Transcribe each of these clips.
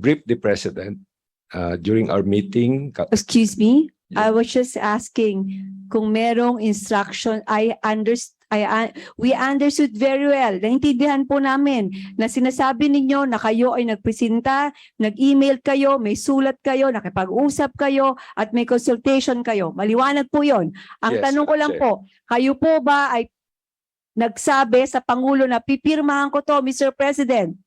briefed the President during our meeting. Excuse me, Yeah. I was just asking kung merong instruction. We understood very well. Naintindihan po namin na sinasabi ninyo na kayo ay nagpresenta, nag-email kayo, may sulat kayo, nakipag-usap kayo, at may consultation kayo. Maliwanag po yon. Ang Yes, tanong ko lang Chair. po, kayo po ba ay nagsabi sa Pangulo na pipirmahan ko to, Mr. President?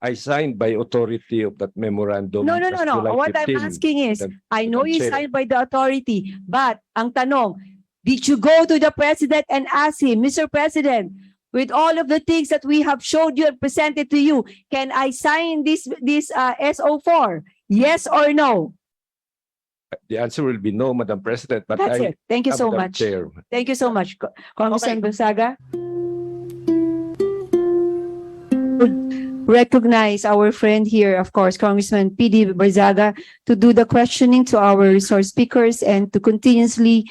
I signed by authority of that memorandum. No. last July What I'm 15. asking is, I know you Chair. signed by the authority, but ang tanong, did you go to the President and ask him, Mr. President, with all of the things that we have showed you and presented to you, can I sign this SO4? Yes or no? The answer will be no, Madam President. But That's it. Thank you so Madam much. Chair. Thank you so much, Congressman Barzaga. Recognize our friend here, of course, Congressman PD Barzaga, to do the questioning to our resource speakers and to continuously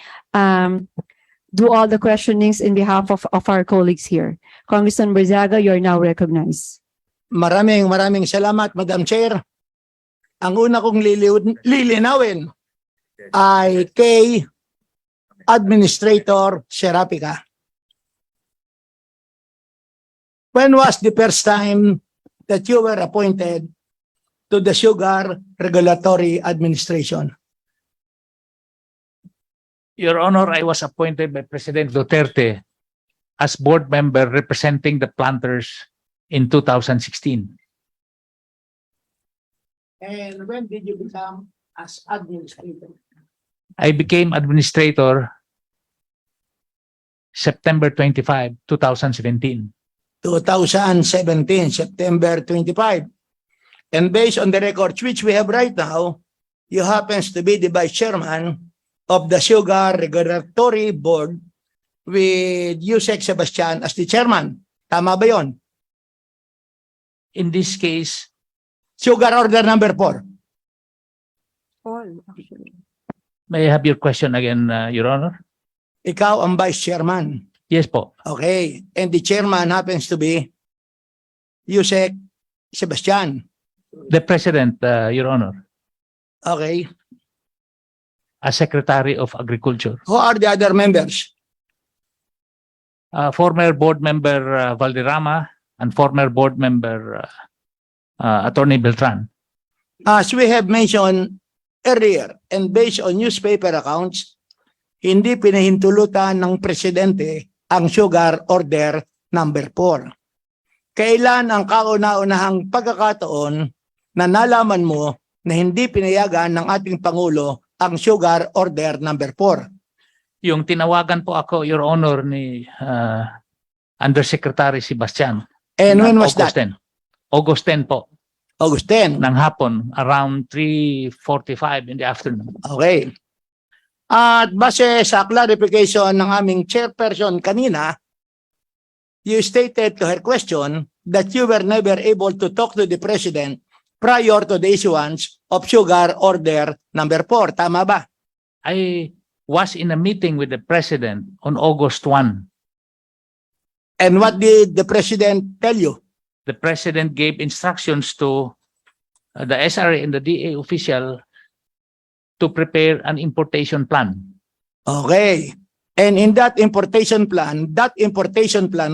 do all the questionings in behalf of our colleagues here. Congressman Barzaga, you are now recognized. Maraming salamat, Madam Chair. Ang una kong lilinawin ay kay Administrator Serafica. When was the first time that you were appointed to the Sugar Regulatory Administration? Your Honor, I was appointed by President Duterte as board member representing the planters in 2016. And when did you become as administrator? I became administrator September 25, 2017. 2017, September 25. And based on the records which we have right now, you happens to be the vice chairman of the Sugar Regulatory Board with Yusek Sebastian as the chairman. Tama ba yun? In this case, Sugar Order number 4. may I have your question again, Your Honor? Ikaw ang vice chairman. Yes po. Okay. And the chairman happens to be Yusek Sebastian. The President, Your Honor, Okay. as Secretary of Agriculture. Who are the other members? Former board member Valderrama and former board member Attorney Beltran. As we have mentioned earlier, and based on newspaper accounts, hindi pinahintulutan ng presidente ang Sugar Order number 4. Kailan ang kauna-unahang pagkakataon na nalaman mo na hindi pinayagan ng ating Pangulo ang Sugar Order number 4? Yung tinawagan po ako, Your Honor, ni Undersecretary Sebastian. And when was August that? 10. August 10 po, August 10. ng hapon, around 3:45 in the afternoon. Okay. At base sa clarification ng aming chairperson kanina, you stated to her question that you were never able to talk to the President prior to the issuance of Sugar Order number 4. Tama ba? I was in a meeting with the President on August 1. And what did the President tell you? The President gave instructions to the SRA and the DA official to prepare an importation plan. Okay. And in that importation plan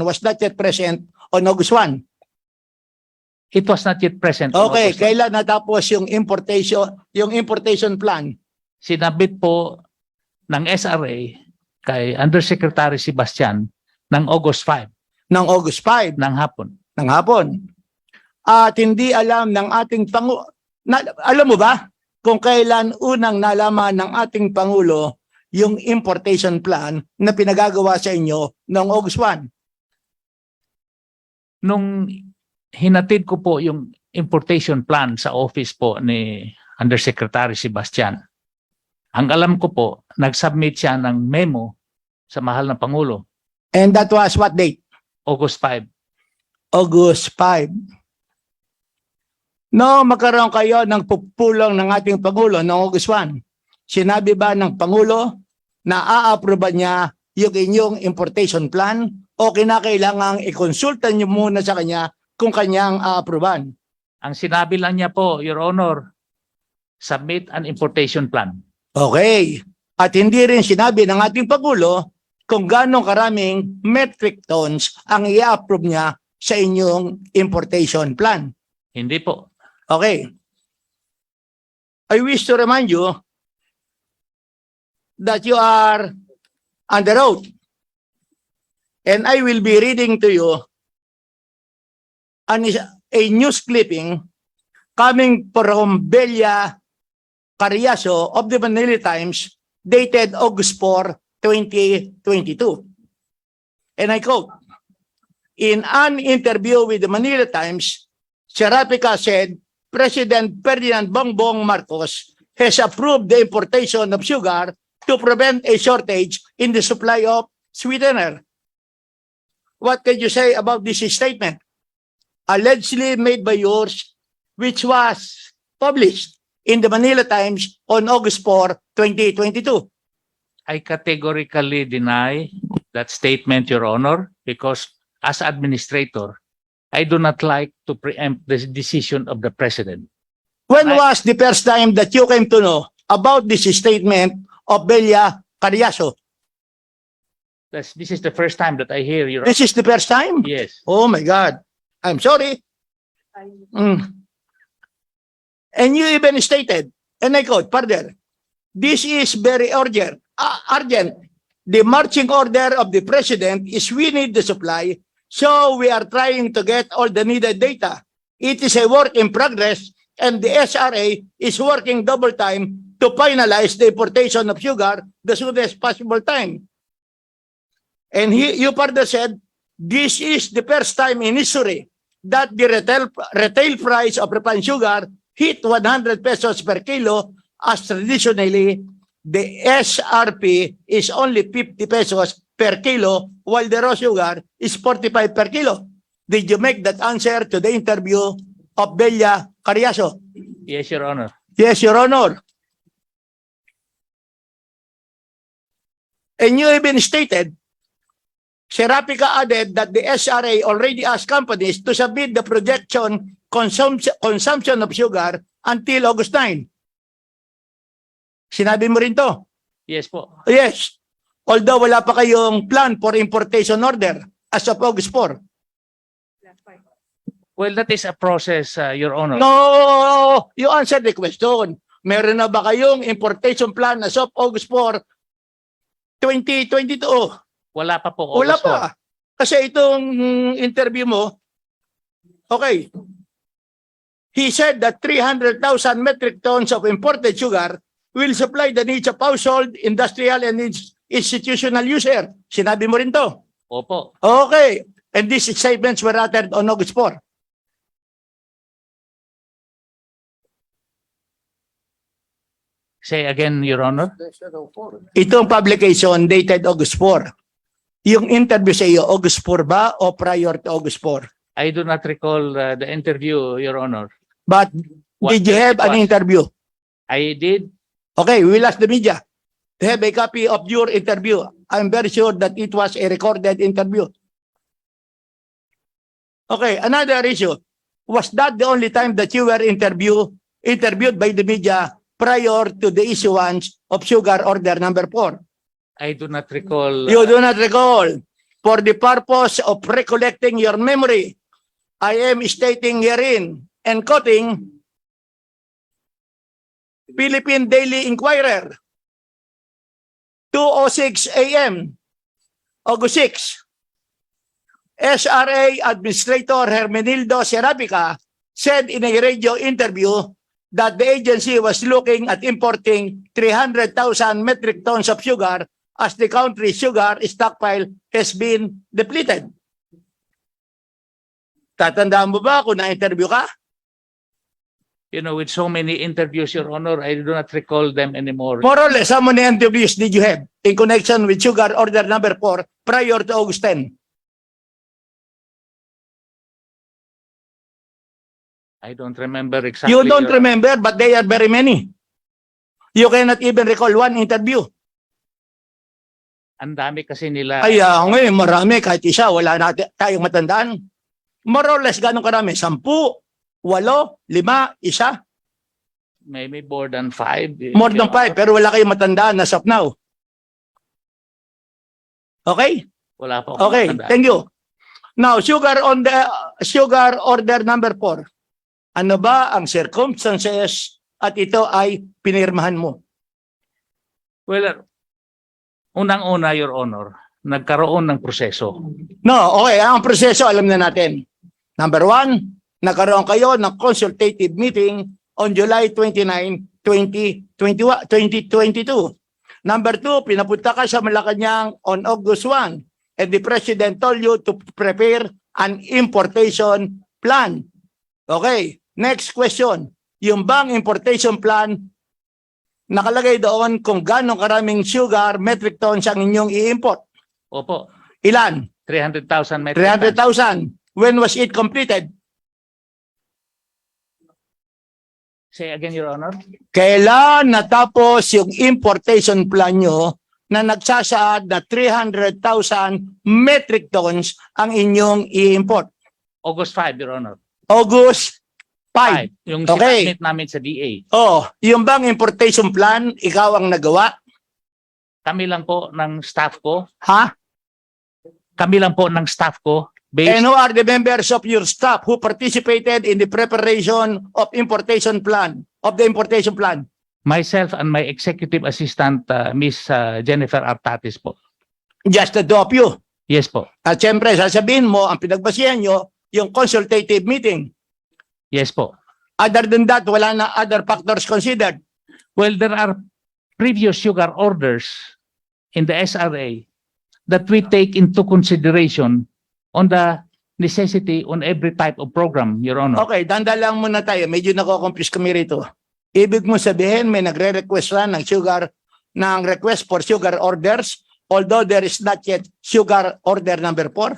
was not yet present on August 1. It was not yet present. on Okay, August 1. kailan natapos yung importation plan? Sinabit po ng SRA kay Undersecretary Sebastian ng August 5 Ng August 5 ng hapon. ng hapon. At hindi alam ng ating alam mo ba kung kailan unang nalaman ng ating Pangulo yung importation plan na pinagagawa sa inyo noong August 1? Nung hinatid ko po yung importation plan sa office po ni Undersecretary Sebastian, ang alam ko po, nag-submit siya ng memo sa mahal na Pangulo. And that was what date? August 5. August 5. No, magkaroon kayo ng pupulong ng ating Pangulo noong August 1. Sinabi ba ng Pangulo na aaproba niya yung inyong importation plan o kinakailangang ikonsulta niyo muna sa kanya kung kanyang aaproban? Ang sinabi lang niya po, Your Honor, submit an importation plan. Okay. At hindi rin sinabi ng ating Pangulo kung gaano karaming metric tons ang i-approve niya sa inyong importation plan. Hindi po. Okay. I wish to remind you that you are on the road. And I will be reading to you a news clipping coming from Belia Cariaso of the Manila Times dated August 4, 2022. And I quote, in an interview with the Manila Times, Serafica said President Ferdinand Bongbong Marcos has approved the importation of sugar to prevent a shortage in the supply of sweetener. What can you say about this statement? Allegedly made by yours, which was published in the Manila Times on August 4, 2022. I categorically deny that statement, Your Honor, because as administrator, I do not like to preempt the decision of the President. When was the first time that you came to know about this statement of Belia Cariaso? This is the first time that I hear, Your Honor. This is the first time? Yes. Oh my God. I'm sorry. And you even stated, and I quote further, this is very urgent. The marching order of the President is we need the supply, so we are trying to get all the needed data. It is a work in progress, and the SRA is working double time to finalize the importation of sugar the soonest possible time. And you further said, this is the first time in history that the retail price of refined sugar hit 100 pesos per kilo, as traditionally the SRP is only 50 pesos per kilo, while the raw sugar is 45 per kilo. Did you make that answer to the interview of Belia Cariaso? Yes, Your Honor. Yes, Your Honor. And you even stated, Serafica added that the SRA already asked companies to submit the projection consumption of sugar until August 9. Sinabi mo rin to? Yes po. Yes. Although wala pa kayong plan for importation order as of August 4. Well, that is a process, Your Honor. No, you answered the question. Meron na ba kayong importation plan as of August 4, 2022? Wala pa po. Wala August 4. pa. Kasi itong interview mo, okay. He said that 300,000 metric tons of imported sugar will supply the needs of household, industrial, and institutional user. Sinabi mo rin to? Opo. Okay. And these statements were uttered on August 4. Say again, Your Honor. Itong publication dated August 4. Yung interview sa iyo, August 4 ba o prior to August 4? I do not recall the interview, Your Honor. But What did you year have it an was? interview? I did. Okay, we will ask the media to have a copy of your interview. I'm very sure that it was a recorded interview. Okay, another issue. Was that the only time that you were interviewed by the media prior to the issuance of sugar order number 4? I do not recall. You do not recall. For the purpose of recollecting your memory, I am stating herein and quoting Philippine Daily Inquirer, 2:06 a.m., August 6. SRA Administrator Hermenildo Serafica said in a radio interview that the agency was looking at importing 300,000 metric tons of sugar as the country's sugar stockpile has been depleted. Tatandaan mo ba kung na-interview ka? You know, with so many interviews, Your Honor, I do not recall them anymore. More or less, how many interviews did you have in connection with sugar order number 4 prior to August 10? I don't remember exactly. You don't Your- remember, but they are very many. You cannot even recall one interview. Ang dami kasi nila. Kaya ngayon, marami, kahit isa, wala natin tayong matandaan. More or less, gano'ng karami? 10, 8, 5, isa? Maybe more than 5. More than 5, pero wala kayong matandaan as of now. Okay? Wala po. akong Okay, matandaan. thank you. Now, sugar order number 4. Ano ba ang circumstances at ito ay pinirmahan mo? Well, unang-una, Your Honor, nagkaroon ng proseso. No, okay, ang proseso alam na natin. Number 1, nagkaroon kayo ng consultative meeting on July 29, 2022. Number 2, pinapunta ka sa Malacanang on August 1 and the President told you to prepare an importation plan. Okay, next question. Yung bang importation plan, nakalagay doon kung gano'ng karaming sugar, metric tons ang inyong i-import. Opo, Ilan? 300,000 metric tons. 300,000. When was it completed? Say again, Your Honor. Kailan natapos yung importation plan nyo na nagsasaad na 300,000 metric tons ang inyong i-import? August 5, Your Honor. August 5. Yung Okay. sinubmit namin sa DA. Oh, yung bang importation plan, ikaw ang nagawa? Kami lang po ng staff ko. Ha? Kami lang po ng staff ko. And who are the members of your staff who participated in the preparation of importation plan, of the importation plan? Myself and my executive assistant, Miss Jennifer Artatis po. Just the two of you. Yes po. At syempre, sasabihin mo, ang pinagbasihan nyo, yung consultative meeting. Yes po. Other than that, wala na other factors considered. Well, there are previous sugar orders in the SRA that we take into consideration on the necessity on every type of program, Your Honor. Okay, danda lang muna tayo. Medyo nako-confuse kami rito. Ibig mo sabihin, may nagre-request lang ng request for sugar orders, although there is not yet sugar order number 4?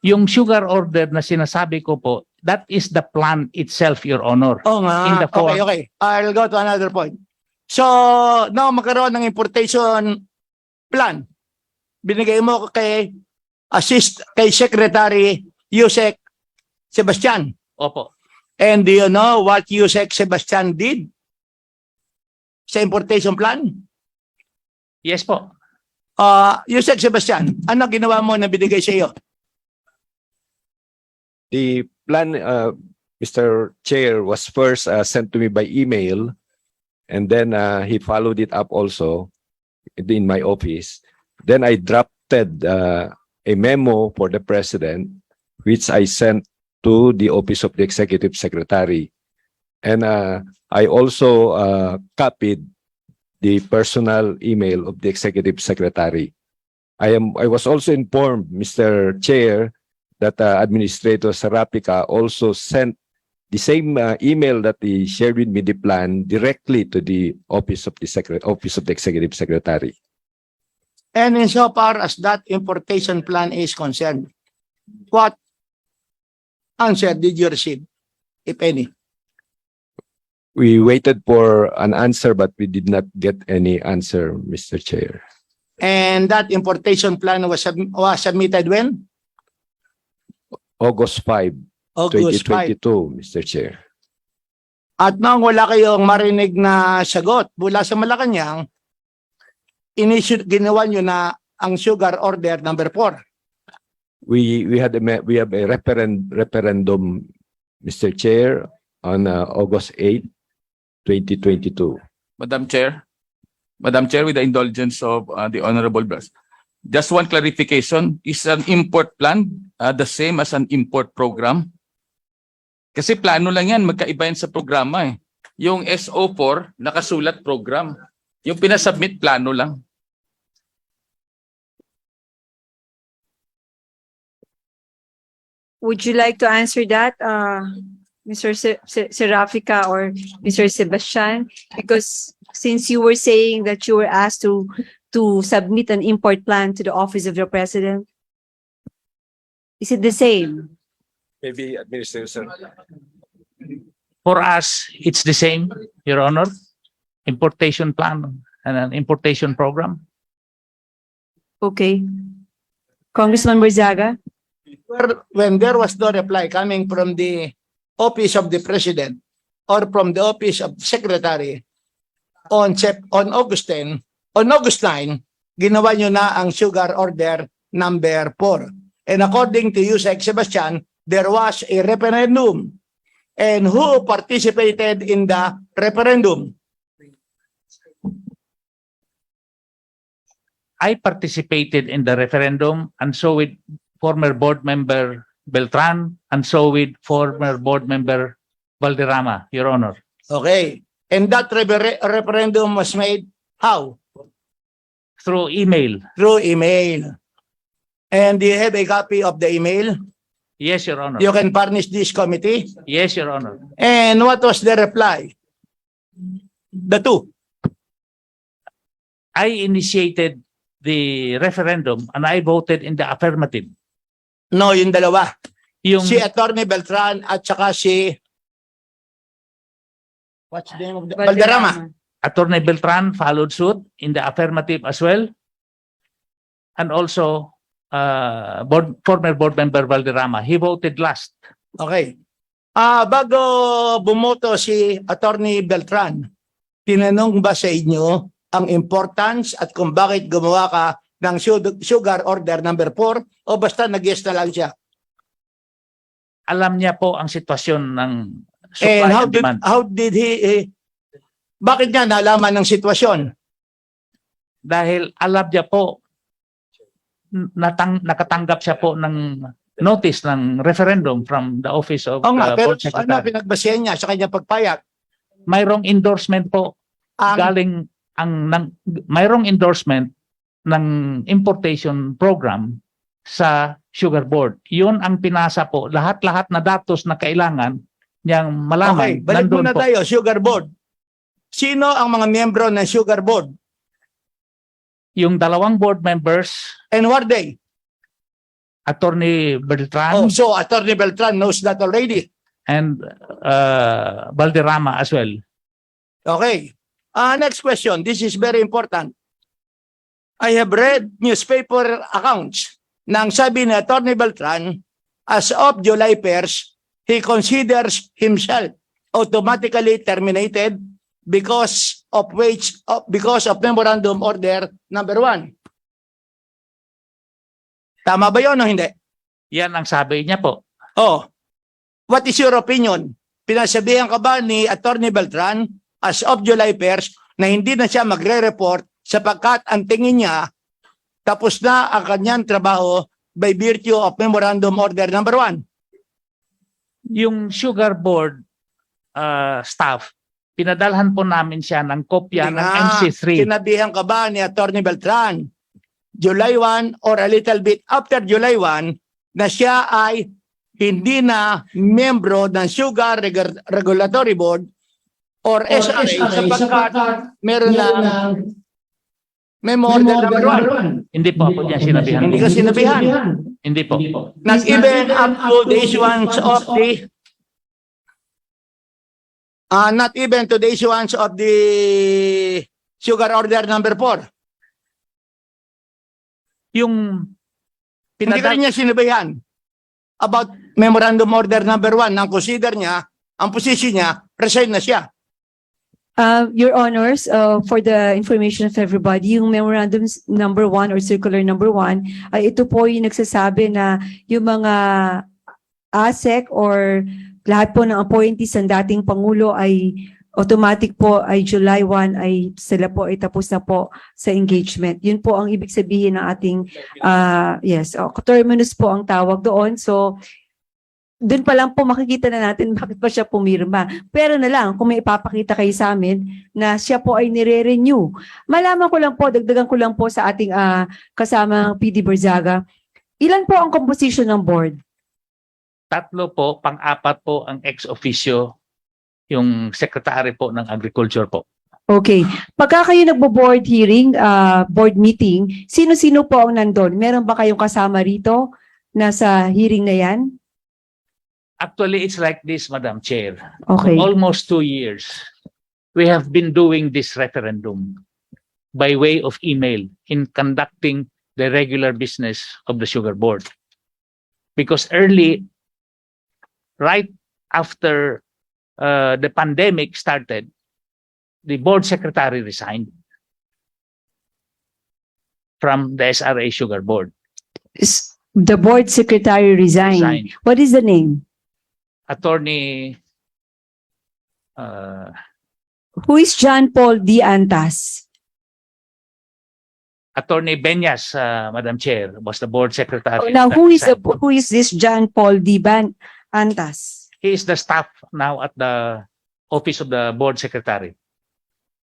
Yung sugar order na sinasabi ko po, that is the plan itself, Your Honor. Oo nga. In the form- Okay. I'll go to another point. So, now magkaroon ng importation plan. Binigay mo kay Secretary Yusek Sebastian. Opo. And do you know what Yusek Sebastian did sa importation plan? Yes po. Yusek Sebastian, ano ginawa mo na binigay sa iyo? The plan, Mr. Chair, was first sent to me by email, and then he followed it up also in my office. Then I drafted a memo for the President, which I sent to the Office of the Executive Secretary. And I also copied the personal email of the Executive Secretary. I was also informed, Mr. Chair, that Administrator Serafica also sent the same email that he shared with me the plan directly to the Office of the Executive Secretary. And insofar as that importation plan is concerned, what answer did you receive, if any? We waited for an answer, but we did not get any answer, Mr. Chair. And that importation plan was submitted when? August 5, August 5. 2022, Mr. Chair. At nang wala kayong marinig na sagot mula sa Malacanang, ginawa nyo na ang sugar order number 4. We have a referendum, Mr. Chair, on August 8, 2022. Madam Chair, with the indulgence of the Honorable Bras, just one clarification, is an import plan the same as an import program? Kasi plano lang yan, magkaiba yan sa programa eh. Yung SO4, nakasulat program. Yung pinasubmit, plano lang. Would you like to answer that, Mr. Serafica or Mr. Sebastian? Because since you were saying that you were asked to submit an import plan to the Office of the President, is it the same? Maybe Administrator. For us, it's the same, Your Honor. Importation plan and an importation program. Okay. Congressman Barzaga? When there was no reply coming from the office of the President or from the office of Secretary on August 10, on August 9, ginawa nyo na ang sugar order number 4. And according to you, Sebastian, there was a referendum. And who participated in the referendum? I participated in the referendum, and so with former board member Beltran, and so with former board member Valderrama, Your Honor. Okay. And that referendum was made how? Through email. Through email. And do you have a copy of the email? Yes, Your Honor. You can furnish this committee. Yes, Your Honor. And what was the reply? The two. I initiated the referendum and I voted in the affirmative. No, yung dalawa. Yung Si Attorney Beltran at saka si what's the name of the Valderrama. Attorney Beltran followed suit in the affirmative as well. And also former board member Valderrama, he voted last. Okay. Bago bumoto si Attorney Beltran, tinanong ba sa inyo ang importance at kung bakit gumawa ka ng sugar order number 4 o basta nag-yes na lang siya? Alam niya po ang sitwasyon ng And supply and demand. how did he bakit niya nalaman ng sitwasyon? Dahil alam niya po, nakatanggap siya po ng notice ng referendum from the office of Oo nga, pero board secretary. pinagbasihan niya sa kanyang pagpayag? Mayroong endorsement po galing mayroong endorsement ng importation program sa sugar board. Yun ang pinasa po. Lahat-lahat na datos na kailangan niyang malaman. Okay, balik nandun muna po. tayo, sugar board. Sino ang mga miyembro ng sugar board? Yung dalawang board members, And who are they? Attorney Beltran Oh, so Attorney Beltran knows that already. and Valderrama as well. Okay. Next question. This is very important. I have read newspaper accounts nang sabi ni Attorney Beltran, as of July 1st, he considers himself automatically terminated because of memorandum order number 1. Tama ba yun o hindi? Yan ang sabi niya po. Oh, what is your opinion? Pinasabihan ka ba ni Attorney Beltran as of July 1st na hindi na siya magre-report sapagkat ang tingin niya tapos na ang kanyang trabaho by virtue of memorandum order number 1? Yung sugar board staff, pinadalhan po namin siya ng kopya ng MC3. Sinabihan ka ba ni Attorney Beltran July 1 or a little bit after July 1 na siya ay hindi na membro ng Sugar Regulatory Board or SRA sapagkat meron ng memo order number 1? Hindi po ako niya sinabihan. Hindi ka sinabihan. Hindi po. Not even up to the issuance of the not even to the issuance of the sugar order number 4. Yung Hindi ka rin niya sinabihan about memorandum order number 1 nang consider niya, ang position niya, resign na siya. Your Honors, for the information of everybody, yung memorandum number 1 or circular number 1, ay ito po yung nagsasabi na yung mga ASEC or lahat po ng appointees ng dating Pangulo ay automatic po ay July 1 ay sila po ay tapos na po sa engagement. Yun po ang ibig sabihin ng ating, coterminous po ang tawag doon. So, doon pa lang po makikita na natin bakit pa siya pumirma. Pero na lang, kung may ipapakita kayo sa amin na siya po ay nire-renew. Malaman ko lang po, dagdagan ko lang po sa ating kasamang PD Barzaga. Ilan po ang composition ng board? 3 po, pang-4 po ang ex officio, yung secretary po ng agriculture po. Okay. Pagka kayo nagbo-board hearing, board meeting, sino-sino po ang nandun? Meron ba kayong kasama rito na sa hearing na yan? Actually, it's like this, Madam Chair. Okay. For almost 2 years, we have been doing this referendum by way of email in conducting the regular business of the Sugar Board. Because right after the pandemic started, the board secretary resigned from the SRA Sugar Board. The board secretary resigned. Resigned. What is the name? Attorney Who is John Paul D. Antas? Attorney Benyas, Madam Chair, was the board secretary. Oh, now, that who is resigned. this John Paul D. Antas? He is the staff now at the office of the board secretary.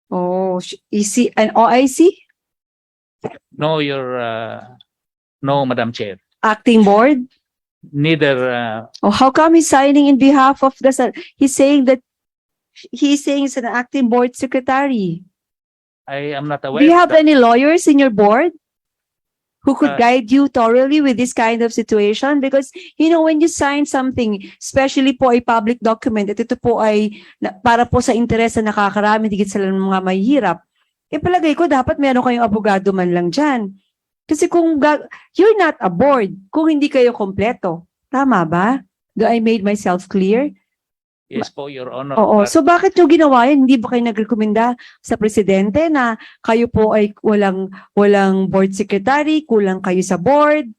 Oh, is he an OIC? No, no, Madam Chair. Acting board? Neither. Oh, how come he's signing in behalf of the? He's saying he's an acting board secretary. I am not aware. Do you of have that. any lawyers in your board who could Uh, guide you thoroughly with this kind of situation? Because, when you sign something, especially po ay public document, at ito po ay para po sa interes na nakakarami, digit sa mga mahihirap, palagay ko dapat meron kayong abogado man lang dyan. Kasi you're not a board kung hindi kayo kompleto. Tama ba? Do I made myself clear? Yes po, Your Honor. Oo. But So bakit nyo ginawa yan? Hindi ba kayo nagrekomenda sa presidente na kayo po ay walang board secretary, kulang kayo sa board?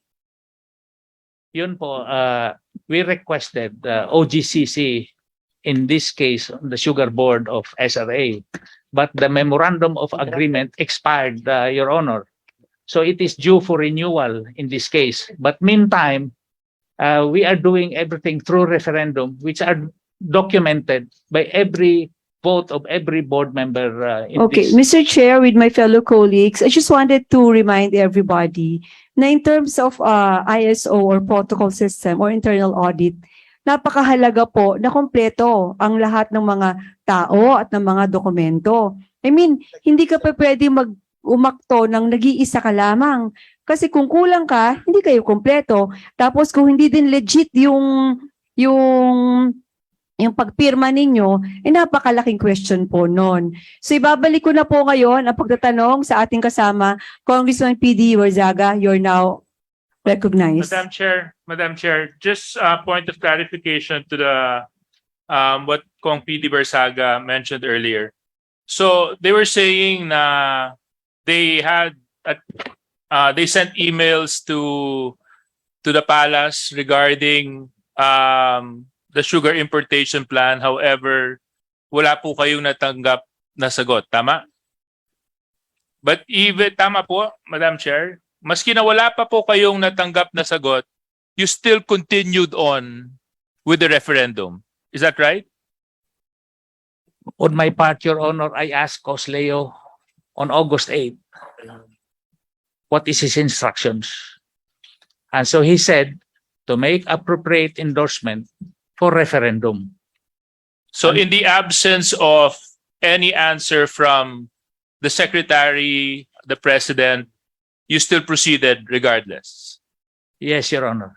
yun po, we requested OGCC, in this case, the Sugar Board of SRA, but the memorandum of agreement expired, Your Honor. So it is due for renewal in this case. But meantime, we are doing everything through referendum, which are documented by every vote of every board member in Okay, this. Mr. Chair, with my fellow colleagues, I just wanted to remind everybody na in terms of ISO or protocol system or internal audit, napakahalaga po na kompleto ang lahat ng mga tao at ng mga dokumento. I mean, hindi ka pa pwede umakto ng nag-iisa ka lamang. Kasi kung kulang ka, hindi kayo kompleto. Tapos kung hindi din legit yung pagpirma ninyo, napakalaking question po nun. So ibabalik ko na po ngayon ang pagtatanong sa ating kasama, Congressman PD Barzaga, you're now recognized. Madam Chair, just a point of clarification to the what Kong PD Barzaga mentioned earlier. So they were saying na they sent emails to the palace regarding the sugar importation plan. However, wala po kayong natanggap na sagot. Tama? But tama po, Madam Chair, maski na wala pa po kayong natanggap na sagot, you still continued on with the referendum. Is that right? On my part, Your Honor, I asked Cosleo on August 8th, what is his instructions? And so he said to make appropriate endorsement for referendum. So in the absence of any answer from the secretary, the president, you still proceeded regardless? Yes, Your Honor.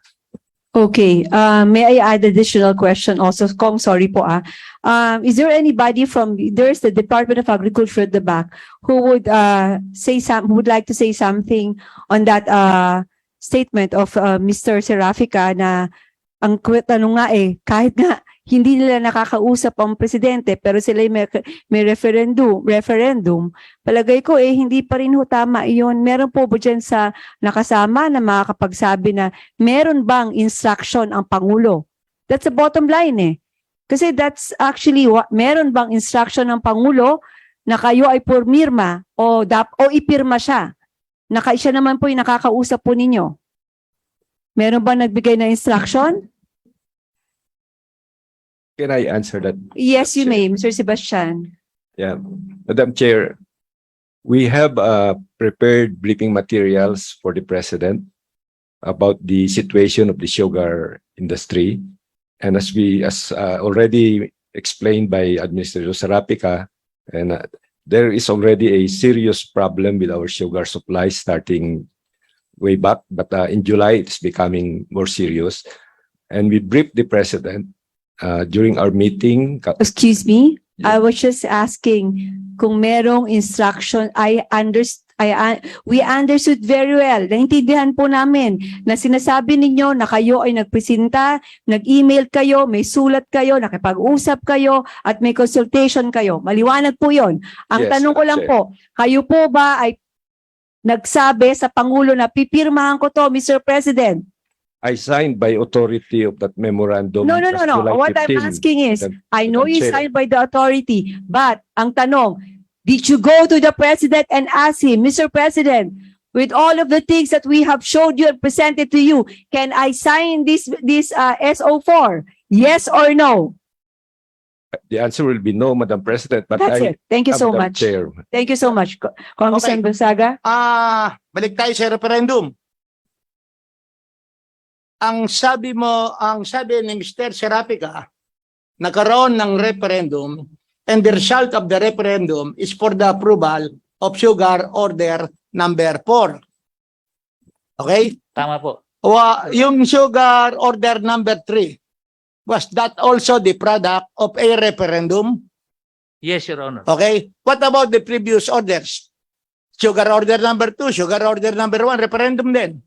Okay, may I add additional question also? Kong, sorry po is there anybody there's the Department of Agriculture at the back who would would like to say something on that statement of Mr. Serafica na ang tanong nga kahit nga hindi nila nakakausap ang presidente pero sila may referendum, palagay ko hindi pa rin ho tama iyon. Meron po ba dyan sa nakasama na makakapagsabi na meron bang instruction ang Pangulo? That's the bottom line Kasi that's actually meron bang instruction ng Pangulo na kayo ay pumirma o ipirma siya? Siya naman po yung nakakausap po ninyo. Meron bang nagbigay na instruction? Can I answer that? Yes, you Chair? may, Mr. Sebastian. Yeah, Madam Chair, we have prepared briefing materials for the President about the situation of the sugar industry. And as already explained by Administrator Serafica, and there is already a serious problem with our sugar supply starting way back, but in July it's becoming more serious. And we briefed the President during our meeting. Excuse me, Yeah. I was just asking kung merong instruction. I we understood very well. Naintindihan po namin na sinasabi ninyo na kayo ay nagpresenta, nag-email kayo, may sulat kayo, nakipag-usap kayo, at may consultation kayo. Maliwanag po yon. Ang Yes, tanong ko lang Chair. po, kayo po ba ay nagsabi sa Pangulo na pipirmahan ko to, Mr. President? I signed by authority of that memorandum. No. last July What I'm 15. asking is, Madam- I know Madam you Chair. signed by the authority, but ang tanong, did you go to the President and ask him, Mr. President, with all of the things that we have showed you and presented to you, can I sign this SO4? Yes or no? The answer will be no, Madam President. But That's it. Thank you so Madam much. Chair, Thank you so much, Congressman Barzaga. Balik tayo sa referendum. Ang sabi ni Mr. Serafica, nagkaroon ng referendum and the result of the referendum is for the approval of Sugar Order number 4. Okay? Tama po. Yung Sugar Order number 3, was that also the product of a referendum? Yes, Your Honor. Okay? What about the previous orders? Sugar Order number 2, Sugar Order number 1, referendum din.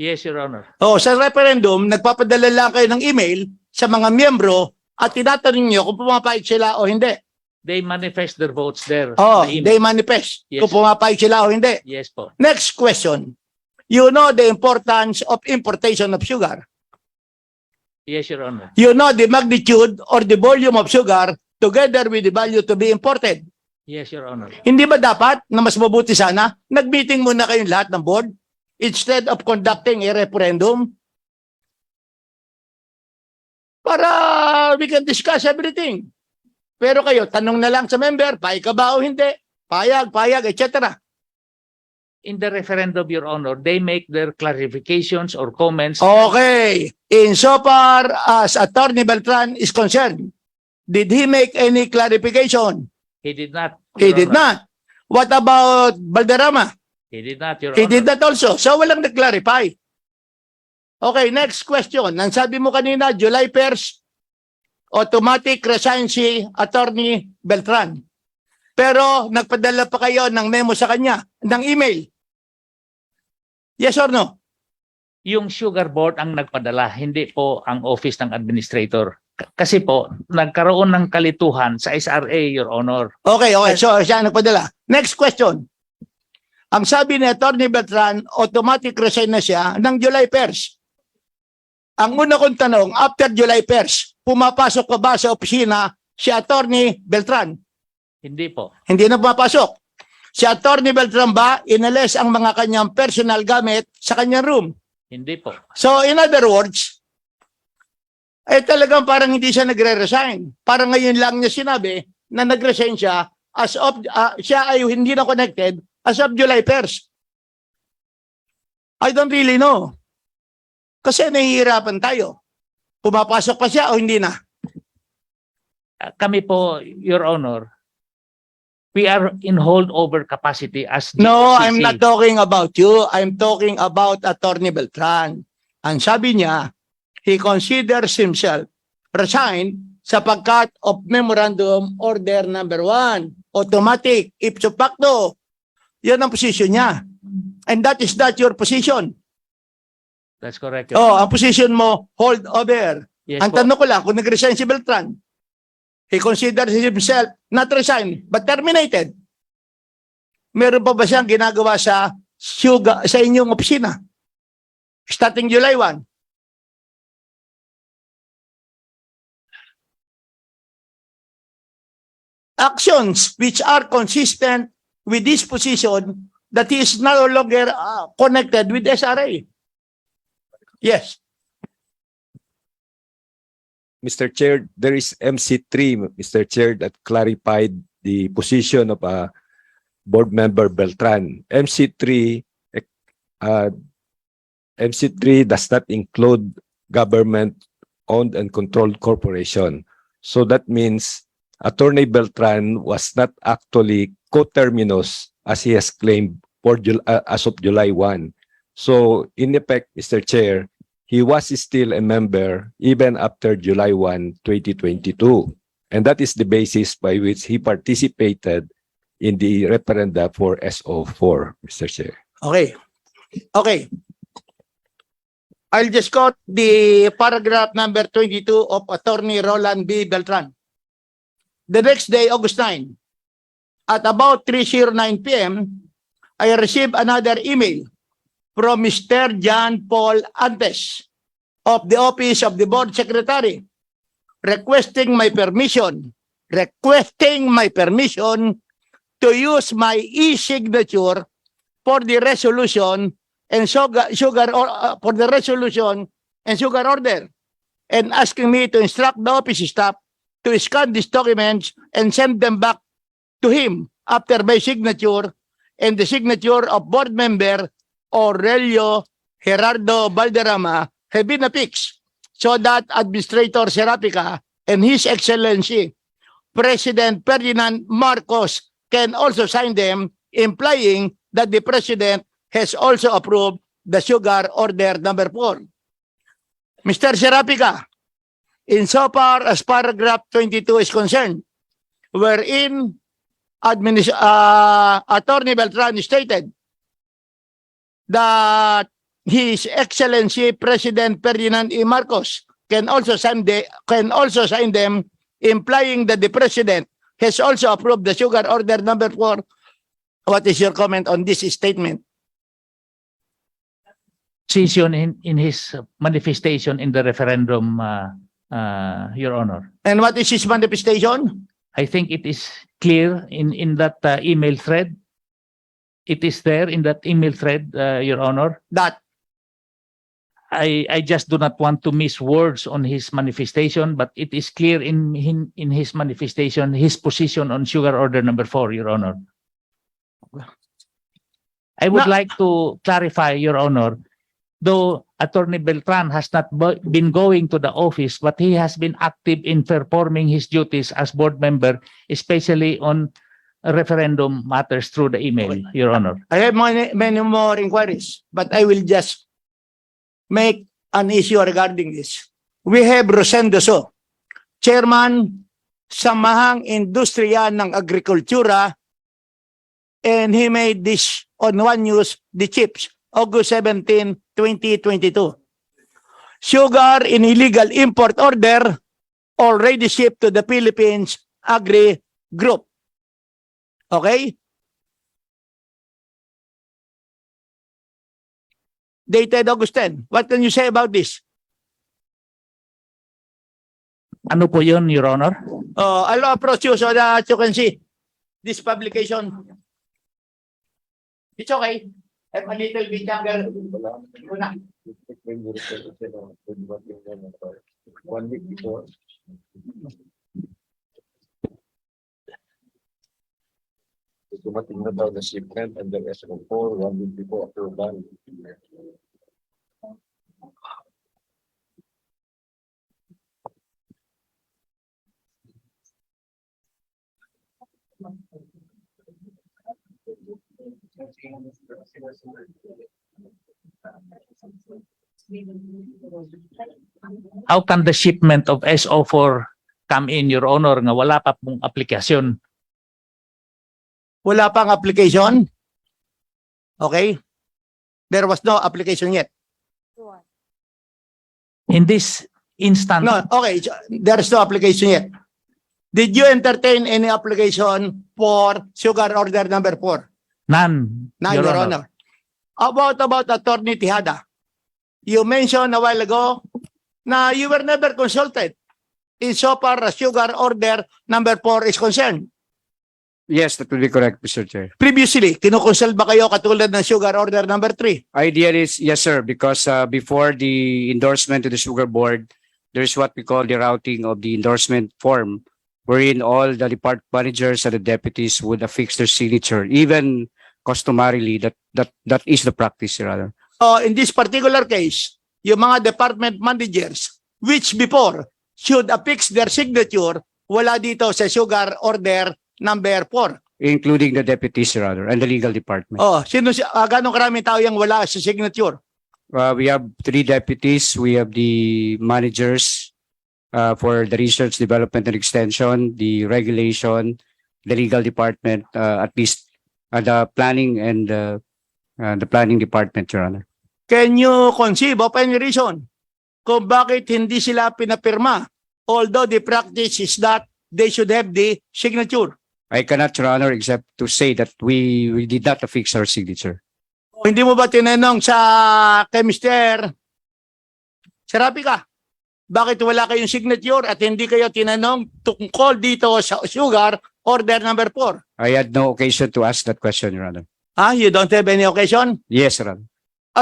Yes, Your Honor. Sa referendum, nagpapadala lang kayo ng email sa mga miyembro at tinatanong nyo kung pumapayag sila o hindi. They manifest their votes there. sa email. They manifest Yes. kung pumapayag sila o hindi. Yes po. Next question. You know the importance of importation of sugar. Yes, Your Honor. You know the magnitude or the volume of sugar together with the value to be imported. Yes, Your Honor. Hindi ba dapat na mas mabuti sana, nag-meeting muna kayong lahat ng board instead of conducting a referendum para we can discuss everything. Pero kayo, tanong na lang sa member, payag ka ba o hindi? Payag, etc. In the referendum, Your Honor, they make their clarifications or comments. Okay. Insofar as Attorney Beltran is concerned, did he make any clarification? He did not. He Your did Honor. not. What about Valderrama? He did not, Your He Honor. did that also. So walang nag-clarify. Okay, next question. Ang sabi mo kanina, July 1st, automatic resign si Attorney Beltran. Pero nagpadala pa kayo ng memo sa kanya, ng email. Yes or no? Yung sugar board ang nagpadala, hindi po ang office ng administrator. Kasi po, nagkaroon ng kalituhan sa SRA, Your Honor. Okay. So siya nagpadala. Next question. Ang sabi ni Attorney Beltran, automatic resign na siya ng July 1st. Ang una kong tanong, after July 1st, pumapasok pa ba sa opisina si Attorney Beltran? Hindi po. Hindi na pumapasok. Si Attorney Beltran ba inalis ang mga kanyang personal gamit sa kanyang room? Hindi po. So in other words, talagang parang hindi siya nagre-resign. Parang ngayon lang niya sinabi na nag-resign siya as of, siya ay hindi na connected as of July 1st. I don't really know. Kasi nahihirapan tayo. Pumapasok pa siya o hindi na? Kami po, Your Honor, we are in holdover capacity as No, GOCC. I'm not talking about you. I'm talking about Attorney Beltran. Ang sabi niya, he considers himself resigned sapagkat of Memorandum Order number 1. Automatic, ipso facto. Yan ang position niya. And that is not your position. That's correct, Your Honor. Ang position mo, hold over. Yes Ang po. tanong ko lang, kung nag-resign si Beltran, he considers himself not resigned, but terminated. Meron pa ba siyang ginagawa sa inyong opisina? Starting July 1. Actions which are consistent with this position that he is no longer connected with SRA. Yes. Mr. Chair, there is MC3, Mr. Chair, that clarified the position of board member Beltran. MC3 does not include government-owned and controlled corporation. So that means Attorney Beltran was not actually coterminous as he has claimed as of July 1. So in effect, Mr. Chair, he was still a member even after July 1, 2022. And that is the basis by which he participated in the referenda for SO4, Mr. Chair. Okay. Okay. I'll just quote the paragraph number 22 of Attorney Roland B. Beltran. The next day, August 9, at about 3:09 p.m., I received another email from Mr. John Paul Antes of the Office of the Board Secretary requesting my permission to use my e-signature for the resolution and for the resolution and sugar order, and asking me to instruct the office staff to scan these documents and send them back to him after my signature and the signature of board member Aurelio Gerardo Valderrama have been affixed, so that Administrator Serafica and His Excellency President Ferdinand Marcos can also sign them, implying that the President has also approved the sugar order number 4. Mr. Serafica, insofar as paragraph 22 is concerned, wherein Attorney Beltran stated that His Excellency President Ferdinand E. Marcos can also sign them, implying that the President has also approved the sugar order number 4. What is your comment on this statement? Decision in his manifestation in the referendum, Your Honor. And what is his manifestation? I think it is clear in that email thread. It is there in that email thread, Your Honor. That I just do not want to miss words on his manifestation, but it is clear in his manifestation his position on sugar order number 4, Your Honor. I would like to clarify, Your Honor, though Attorney Beltran has not been going to the office, but he has been active in performing his duties as board member, especially on referendum matters through the email, Your Honor. I have many more inquiries, but I will just make an issue regarding this. We have Rosendo So, Chairman Samahang Industriya ng Agrikultura, and he made this on One News, the chips, August 17, 2022. Sugar in illegal import order already shipped to the Philippines Agri Group. Okay? Dated August 10. What can you say about this? Ano po yun, Your Honor? I'll approach you so that you can see this publication. It's okay. I'm a little bit younger. One week before. Dumating na daw na shipment and then SO4 1 week before approval. How can the shipment of SO4 come in, Your Honor, nga wala pa pong aplikasyon? Wala pang application? Okay? There was no application yet. In this instance, No, okay. There is no application yet. Did you entertain any application for sugar order number 4? none, None, Your Your Honor. Honor. About Attorney Tejada. You mentioned a while ago na you were never consulted insofar as sugar order number 4 is concerned. Yes, that will be correct, Mr. Chair. Previously, kinukonsult ba kayo katulad ng sugar order number 3? Idea is, yes, sir, because before the endorsement to the Sugar Board, there is what we call the routing of the endorsement form, wherein all the department managers and the deputies would affix their signature, even customarily, that is the practice, rather. In this particular case, yung mga department managers, which before should affix their signature, wala dito sa sugar order number 4. Including the deputies, rather, and the legal department. Gano'ng karaming tao yung wala sa signature? We have 3 deputies. We have the managers for the research, development, and extension, the regulation, the legal department, at least the planning and the planning department, Your Honor. Can you conceive of any reason kung bakit hindi sila pinapirma? Although the practice is that they should have the signature. I cannot, Your Honor, except to say that we did not affix our signature. O, hindi mo ba tinanong sa kay Mr. Serafica? Bakit wala kayong signature at hindi kayo tinanong tungkol dito sa sugar order number 4? I had no occasion to ask that question, Your Honor. You don't have any occasion? Yes, Your Honor.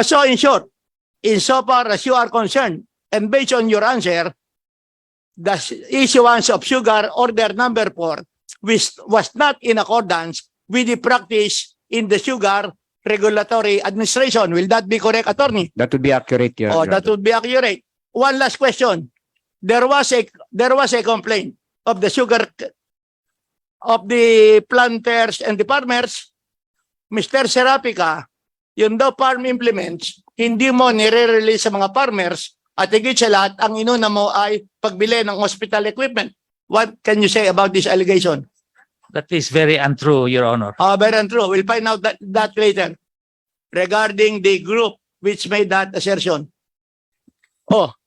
So in short, insofar as you are concerned, and based on your answer, the issuance of sugar order number 4 which was not in accordance with the practice in the sugar regulatory administration. Will that be correct, attorney? That would be accurate, Your Honor. That would be accurate. One last question. There was a complaint of the sugar of the planters and the farmers. Mr. Serafica, yung daw farm implements, hindi mo nire-release sa mga farmers at higit sa lahat, ang inuna mo ay pagbili ng hospital equipment. What can you say about this allegation? That is very untrue, Your Honor. Very untrue. We'll find out that later regarding the group which made that assertion.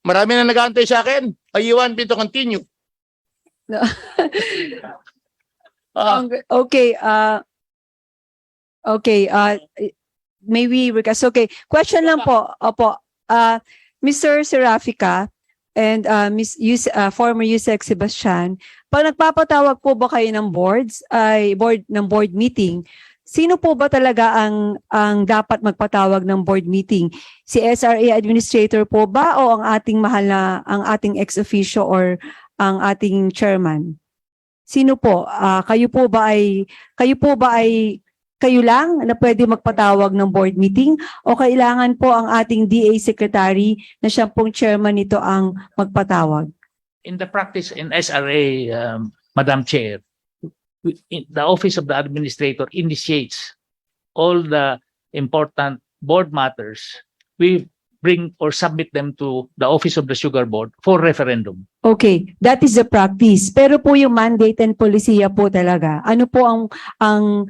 Marami na nag-aantay sa akin. You want me to continue? Okay, maybe because question lang po. Opo. Mr. Serafica and former USEC Sebastian, pag nagpapatawag po ba kayo ng board meeting, sino po ba talaga ang dapat magpatawag ng board meeting? Si SRA administrator po ba o ang ating ang ating ex officio or ang ating chairman? Sino po? Kayo lang na pwede magpatawag ng board meeting o kailangan po ang ating DA secretary na siya pong chairman nito ang magpatawag? In the practice in SRA, Madam Chair, the Office of the Administrator initiates all the important board matters. We bring or submit them to the Office of the Sugar Board for referendum. Okay, that is the practice. Pero po yung mandate and polisiya po talaga. Ano po ang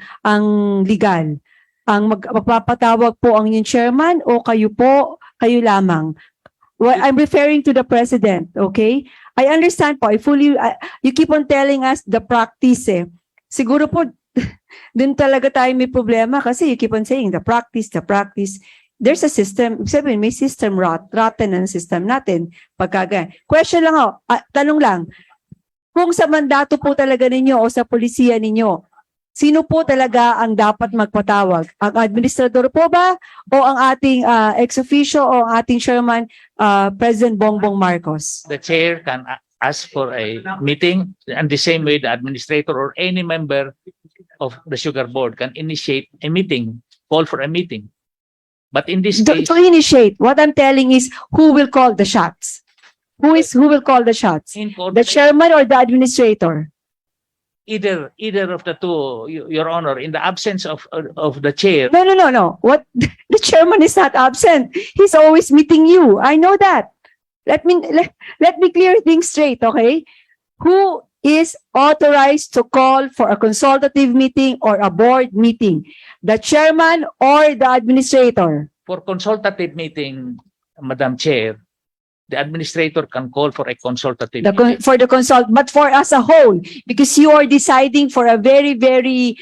legal? Ang magpapatawag po ang yung chairman o kayo lamang? Well, I'm referring to the president, okay? I understand po. You keep on telling us the practice eh. Siguro po, dun talaga tayo may problema kasi you keep on saying the practice. There's a system, sabihin, may system rotten ang system natin. Question lang tanong lang, kung sa mandato po talaga ninyo o sa polisiya ninyo, sino po talaga ang dapat magpatawag? Ang administrador po ba o ang ating ex officio o ang ating chairman, President Bongbong Marcos? The chair can ask for a meeting, and the same way the administrator or any member of the Sugar Board can initiate a meeting, call for a meeting. But in this case, To initiate, what I'm telling is who will call the shots? Who will call the shots? The chairman or the administrator? either of the two, Your Honor, in the absence of the chair. No. What the chairman is not absent. He's always meeting you. I know that. Let me clear things straight, okay? Who is authorized to call for a consultative meeting or a board meeting? The chairman or the administrator? For consultative meeting, Madam Chair, the administrator can call for a consultative meeting. But for as a whole, because you are deciding for a very, very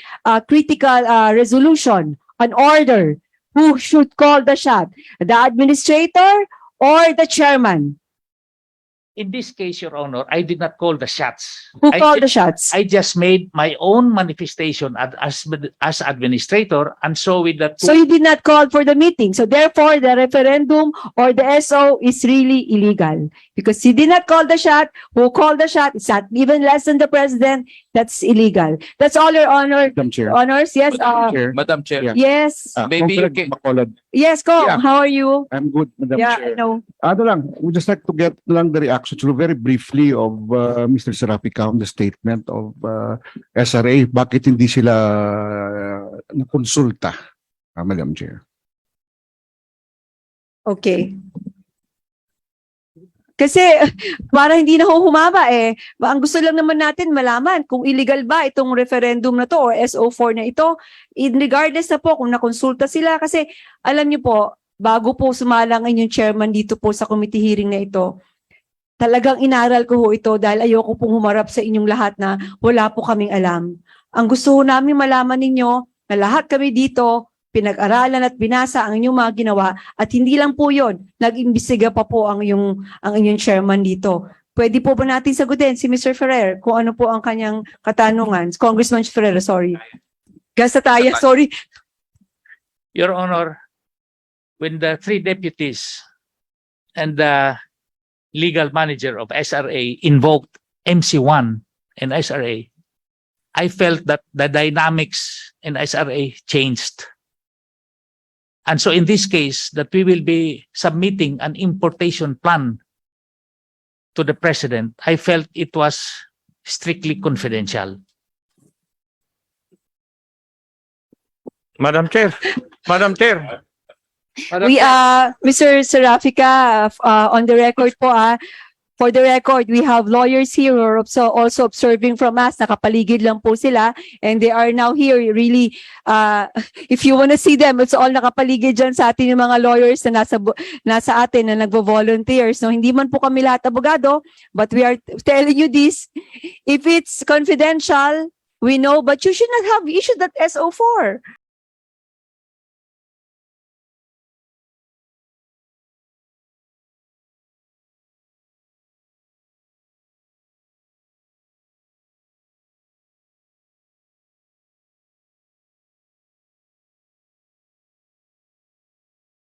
critical resolution, an order, who should call the shot? The administrator or the chairman? In this case, Your Honor, I did not call the shots. Who called the shots? I just made my own manifestation as administrator, and so with the So you did not call for the meeting. So therefore, the referendum or the SO is really illegal because you did not call the shot. Who called the shot? It's not even less than the president. That's illegal. That's all, Your Honor. Madam Chair. Honors, yes. Madam Chair, Yes. maybe you Congressman can- Bacolod. Yes, Ko. Yeah. How are you? I'm good, Madam Yeah, Chair. I know. Ano lang, we just like to get lang the reaction very briefly of Mr. Serafica on the statement of SRA. Bakit hindi sila nakonsulta, Madam Chair? Okay. Kasi para hindi na ho humaba eh. Ang gusto lang naman natin malaman kung illegal ba itong referendum na to o SO4 na ito. Regardless na po kung nakonsulta sila. Kasi alam niyo po, bago po sumalang yung chairman dito po sa committee hearing na ito, talagang inaral ko ho ito dahil ayoko pong humarap sa inyong lahat na wala po kaming alam. Ang gusto ho namin malaman ninyo na lahat kami dito, pinag-aralan at binasa ang inyong mga ginawa at hindi lang po yon, nag-imbestiga pa po ang inyong chairman dito. Pwede po ba natin sagutin si Mr. Ferrer kung ano po ang kanyang katanungan? Congressman Ferrer, sorry. Gasataya, sorry. Your Honor, when the 3 deputies and the legal manager of SRA invoked MC1 and SRA, I felt that the dynamics in SRA changed. And so in this case, that we will be submitting an importation plan to the President, I felt it was strictly confidential. Madam Chair. Madam Chair. We Mr. Serafica, on the record po for the record, we have lawyers here who are also observing from us, nakapaligid lang po sila, and they are now here really, if you want to see them, it's all nakapaligid dyan sa atin yung mga lawyers na nasa atin na nagvo-volunteers. No, hindi man po kami lahat abogado, but we are telling you this, if it's confidential, we know, but you should not have issued that SO4.